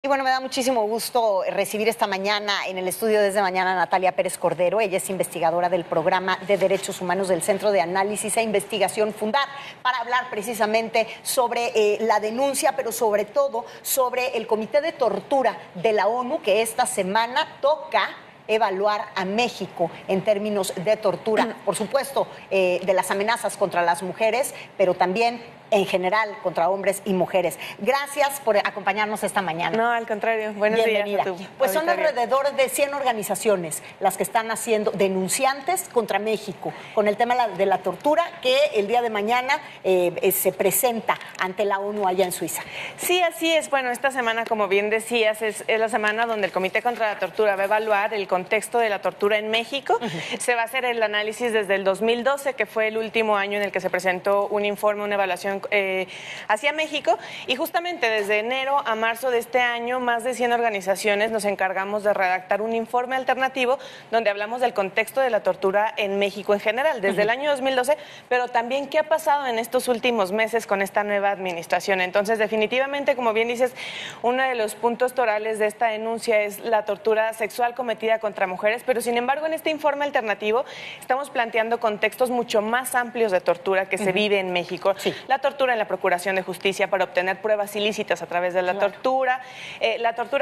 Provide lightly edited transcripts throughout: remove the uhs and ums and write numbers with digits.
Y bueno, me da muchísimo gusto recibir esta mañana en el estudio desde mañana a Natalia Pérez Cordero. Ella es investigadora del Programa de Derechos Humanos del Centro de Análisis e Investigación Fundar, para hablar precisamente sobre la denuncia, pero sobre todo sobre el Comité de Tortura de la ONU, que esta semana toca evaluar a México en términos de tortura, por supuesto, de las amenazas contra las mujeres, pero también en general contra hombres y mujeres. Gracias por acompañarnos esta mañana. No, al contrario. Buenos Bienvenida. días a tu Pues son auditorio. alrededor de 100 organizaciones las que están haciendo denunciantes contra México con el tema de la tortura, que el día de mañana se presenta ante la ONU allá en Suiza. Sí, así es. Bueno, esta semana, como bien decías, es la semana donde el Comité contra la Tortura va a evaluar el contexto de la tortura en México. Se va a hacer el análisis desde el 2012, que fue el último año en el que se presentó un informe, una evaluación hacia México, y justamente desde enero a marzo de este año más de 100 organizaciones nos encargamos de redactar un informe alternativo donde hablamos del contexto de la tortura en México en general, desde el año 2012, pero también qué ha pasado en estos últimos meses con esta nueva administración. Entonces, definitivamente, como bien dices, uno de los puntos torales de esta denuncia es la tortura sexual cometida contra mujeres, pero sin embargo en este informe alternativo estamos planteando contextos mucho más amplios de tortura que se vive en México. Sí. La tortura en la Procuración de Justicia para obtener pruebas ilícitas a través de la tortura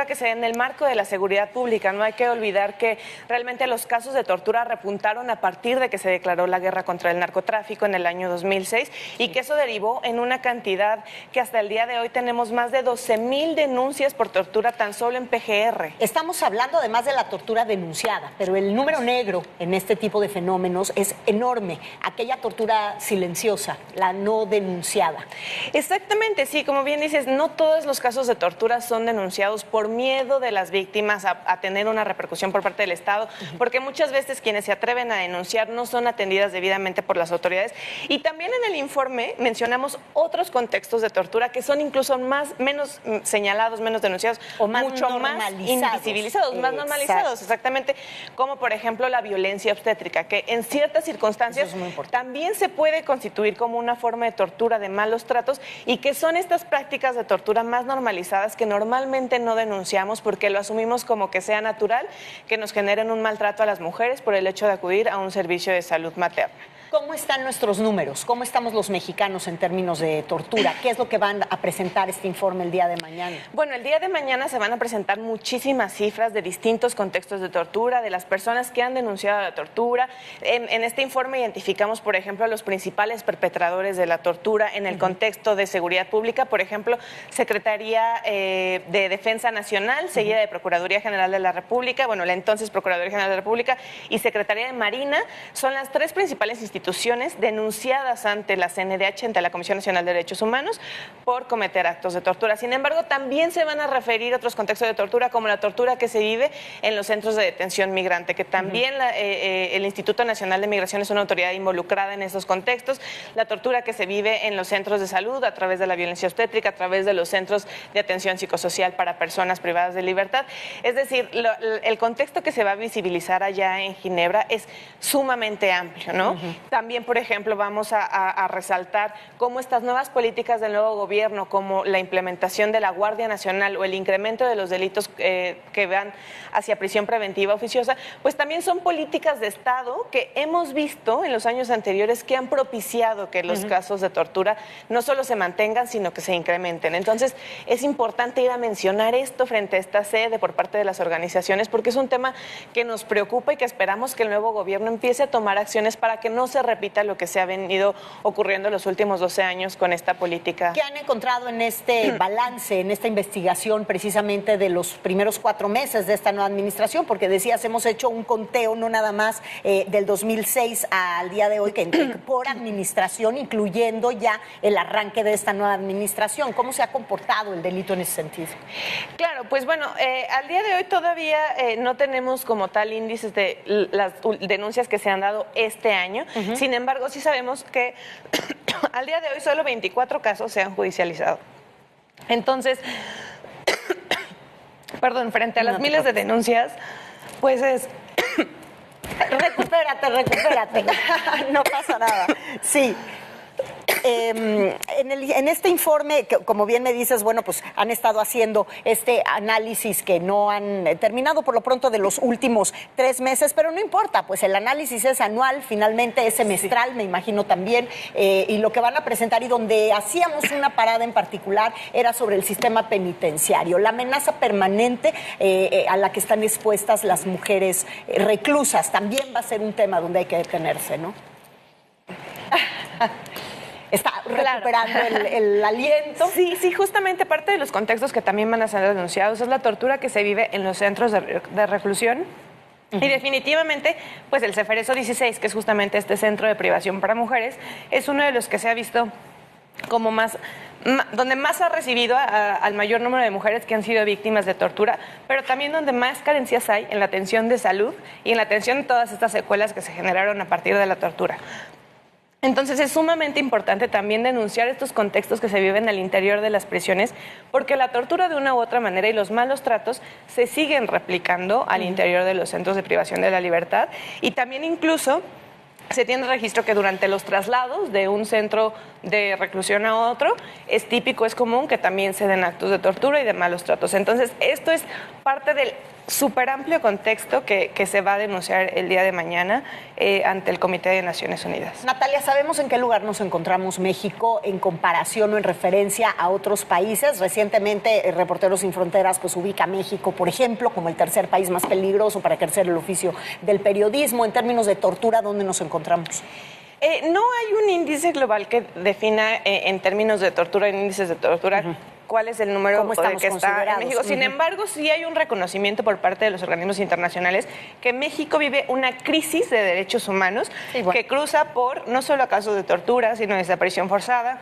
que se da en el marco de la seguridad pública. No hay que olvidar que realmente los casos de tortura repuntaron a partir de que se declaró la guerra contra el narcotráfico en el año 2006 y que eso derivó en una cantidad que hasta el día de hoy tenemos más de 12,000 denuncias por tortura tan solo en PGR. Estamos hablando además de la tortura denunciada, pero el número negro en este tipo de fenómenos es enorme. Aquella tortura silenciosa, la no denunciada. Exactamente, sí, como bien dices, no todos los casos de tortura son denunciados por miedo de las víctimas a tener una repercusión por parte del Estado, porque muchas veces quienes se atreven a denunciar no son atendidas debidamente por las autoridades. Y también en el informe mencionamos otros contextos de tortura que son incluso menos señalados, menos denunciados, o más mucho más invisibilizados, más normalizados, exactamente, como por ejemplo la violencia obstétrica, que en ciertas circunstancias también se puede constituir como una forma de tortura, de malos tratos, y que son estas prácticas de tortura más normalizadas que normalmente no denunciamos porque lo asumimos como que sea natural que nos generen un maltrato a las mujeres por el hecho de acudir a un servicio de salud materna. ¿Cómo están nuestros números? ¿Cómo estamos los mexicanos en términos de tortura? ¿Qué es lo que van a presentar este informe el día de mañana? Bueno, el día de mañana se van a presentar muchísimas cifras de distintos contextos de tortura, de las personas que han denunciado la tortura. En este informe identificamos, por ejemplo, a los principales perpetradores de la tortura en el contexto de seguridad pública, por ejemplo, Secretaría de Defensa Nacional, seguida de Procuraduría General de la República, bueno, la entonces Procuraduría General de la República, y Secretaría de Marina, son las tres principales instituciones denunciadas ante la CNDH, ante la Comisión Nacional de Derechos Humanos, por cometer actos de tortura. Sin embargo, también se van a referir otros contextos de tortura, como la tortura que se vive en los centros de detención migrante, que también el Instituto Nacional de Migración es una autoridad involucrada en esos contextos, la tortura que se vive en los centros de salud a través de la violencia obstétrica, a través de los centros de atención psicosocial para personas privadas de libertad. Es decir, el contexto que se va a visibilizar allá en Ginebra es sumamente amplio, ¿no? También, por ejemplo, vamos a resaltar cómo estas nuevas políticas del nuevo gobierno, como la implementación de la Guardia Nacional o el incremento de los delitos que van hacia prisión preventiva oficiosa, pues también son políticas de Estado que hemos visto en los años anteriores que han propiciado que los casos de tortura no solo se mantengan, sino que se incrementen. Entonces, es importante ir a mencionar esto frente a esta sede por parte de las organizaciones, porque es un tema que nos preocupa y que esperamos que el nuevo gobierno empiece a tomar acciones para que no se repita lo que se ha venido ocurriendo en los últimos 12 años con esta política. ¿Qué han encontrado en este balance, en esta investigación precisamente de los primeros 4 meses de esta nueva administración? Porque decías, hemos hecho un conteo no nada más del 2006 al día de hoy, que por administración, incluyendo ya el arranque de esta nueva administración. ¿Cómo se ha comportado el delito en ese sentido? Claro, pues bueno, al día de hoy todavía no tenemos como tal índices de las denuncias que se han dado este año. Sin embargo, sí sabemos que al día de hoy solo 24 casos se han judicializado. Entonces, perdón, frente a las miles de denuncias, pues es... Recupérate. No pasa nada. Sí. en este informe, como bien me dices, bueno, pues han estado haciendo este análisis que no han terminado por lo pronto de los últimos 3 meses, pero no importa, pues el análisis es anual, finalmente es semestral, me imagino también, y lo que van a presentar y donde hacíamos una parada en particular era sobre el sistema penitenciario, la amenaza permanente a la que están expuestas las mujeres reclusas. También va a ser un tema donde hay que detenerse, ¿no? Está recuperando el aliento. Sí, justamente parte de los contextos que también van a ser denunciados es la tortura que se vive en los centros de reclusión. Y definitivamente, pues el Ceferezo 16, que es justamente este centro de privación para mujeres, es uno de los que se ha visto como donde más ha recibido al mayor número de mujeres que han sido víctimas de tortura, pero también donde más carencias hay en la atención de salud y en la atención de todas estas secuelas que se generaron a partir de la tortura. Entonces es sumamente importante también denunciar estos contextos que se viven al interior de las prisiones, porque la tortura de una u otra manera y los malos tratos se siguen replicando al interior de los centros de privación de la libertad, y también incluso se tiene registro que durante los traslados de un centro de reclusión a otro es típico, es común que también se den actos de tortura y de malos tratos. Entonces esto es parte del súper amplio contexto que se va a denunciar el día de mañana ante el Comité de Naciones Unidas. Natalia, ¿sabemos en qué lugar nos encontramos México en comparación o en referencia a otros países? Recientemente, Reporteros Sin Fronteras pues ubica a México, por ejemplo, como el tercer país más peligroso para ejercer el oficio del periodismo. En términos de tortura, ¿dónde nos encontramos? No hay un índice global que defina en términos de tortura, en índices de tortura, cuál es el número que está en México. Sin embargo, sí hay un reconocimiento por parte de los organismos internacionales que México vive una crisis de derechos humanos que cruza por no solo casos de tortura, sino desaparición forzada,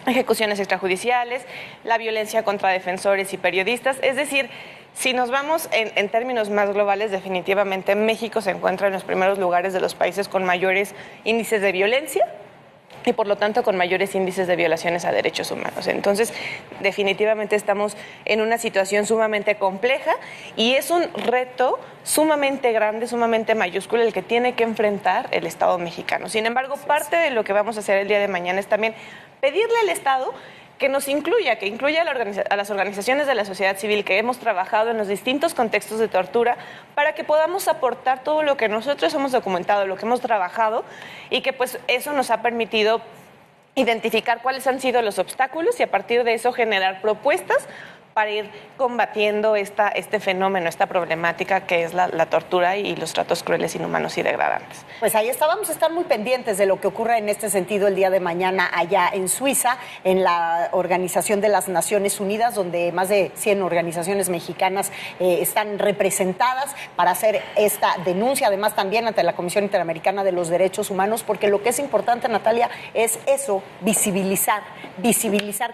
ejecuciones extrajudiciales, la violencia contra defensores y periodistas. Es decir, si nos vamos en términos más globales, definitivamente México se encuentra en los primeros lugares de los países con mayores índices de violencia y por lo tanto con mayores índices de violaciones a derechos humanos. Entonces, definitivamente estamos en una situación sumamente compleja y es un reto sumamente grande, sumamente mayúsculo el que tiene que enfrentar el Estado mexicano. Sin embargo, parte de lo que vamos a hacer el día de mañana es también pedirle al Estado que nos incluya, que incluya a las organizaciones de la sociedad civil que hemos trabajado en los distintos contextos de tortura para que podamos aportar todo lo que nosotros hemos documentado, lo que hemos trabajado y que pues eso nos ha permitido identificar cuáles han sido los obstáculos y a partir de eso generar propuestas para ir combatiendo este fenómeno, esta problemática que es la tortura y los tratos crueles, inhumanos y degradantes. Pues ahí está, vamos a estar muy pendientes de lo que ocurra en este sentido el día de mañana allá en Suiza, en la Organización de las Naciones Unidas, donde más de 100 organizaciones mexicanas están representadas para hacer esta denuncia, además también ante la Comisión Interamericana de los Derechos Humanos, porque lo que es importante, Natalia, es eso, visibilizar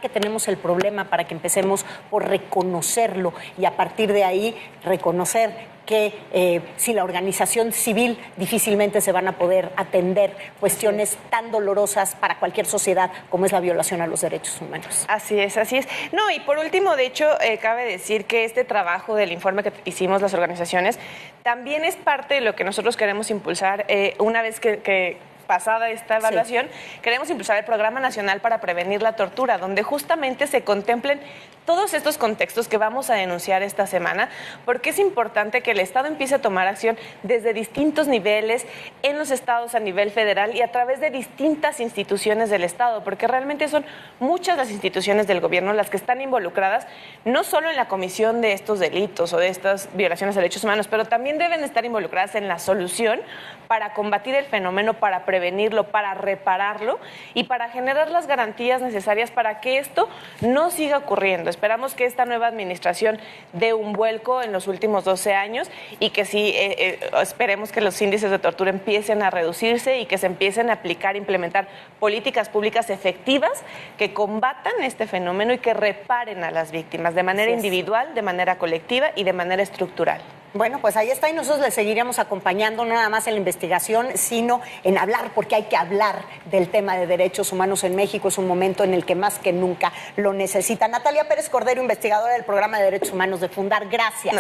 que tenemos el problema para que empecemos por reconocerlo y a partir de ahí reconocer que si la organización civil difícilmente se van a poder atender cuestiones tan dolorosas para cualquier sociedad como es la violación a los derechos humanos. Así es, así es. No, y por último, de hecho, cabe decir que este trabajo del informe que hicimos las organizaciones también es parte de lo que nosotros queremos impulsar una vez que pasada esta evaluación, queremos impulsar el Programa Nacional para Prevenir la Tortura, donde justamente se contemplen todos estos contextos que vamos a denunciar esta semana, porque es importante que el Estado empiece a tomar acción desde distintos niveles, en los estados a nivel federal y a través de distintas instituciones del Estado, porque realmente son muchas las instituciones del gobierno las que están involucradas, no solo en la comisión de estos delitos o de estas violaciones de derechos humanos, pero también deben estar involucradas en la solución para combatir el fenómeno, para prevenirlo, para repararlo y para generar las garantías necesarias para que esto no siga ocurriendo. Esperamos que esta nueva administración dé un vuelco en los últimos 12 años y que sí, esperemos que los índices de tortura empiecen a reducirse y que se empiecen a aplicar, implementar políticas públicas efectivas que combatan este fenómeno y que reparen a las víctimas de manera individual, de manera colectiva y de manera estructural. Bueno, pues ahí está y nosotros le seguiremos acompañando no nada más en la investigación, sino en hablar, porque hay que hablar del tema de derechos humanos en México. Es un momento en el que más que nunca lo necesita. Natalia Pérez Cordero, investigadora del Programa de Derechos Humanos de Fundar, gracias.